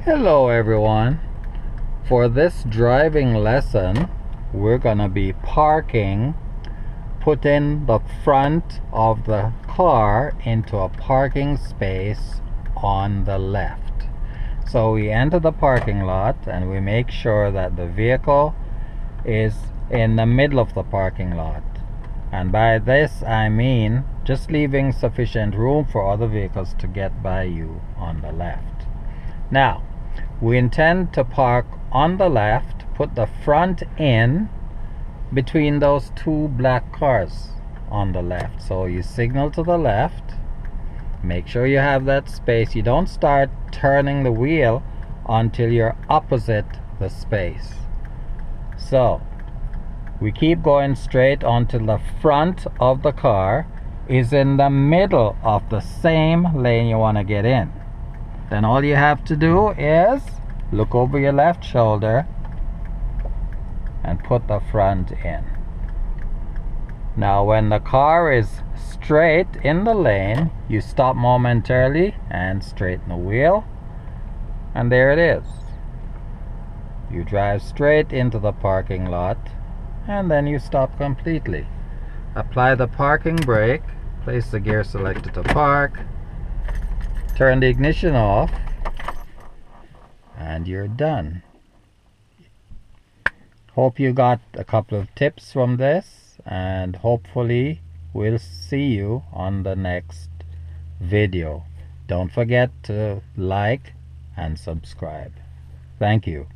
Hello everyone. For this driving lesson, we're gonna be putting the front of the car into a parking space on the left. So we enter the parking lot and we make sure that the vehicle is in the middle of the parking lot. And by this I mean just leaving sufficient room for other vehicles to get by you on the left. Now, we intend to park on the left, put the front in between those two black cars on the left. So you signal to the left, make sure you have that space. You don't start turning the wheel until you're opposite the space. So we keep going straight until the front of the car is in the middle of the same lane you want to get in. Then all you have to do is look over your left shoulder and put the front in. Now when the car is straight in the lane, you stop momentarily and straighten the wheel, and there it is. You drive straight into the parking lot and then you stop completely. Apply the parking brake, place the gear selector to park, turn the ignition off, and you're done. Hope you got a couple of tips from this, and hopefully we'll see you on the next video. Don't forget to like and subscribe. Thank you.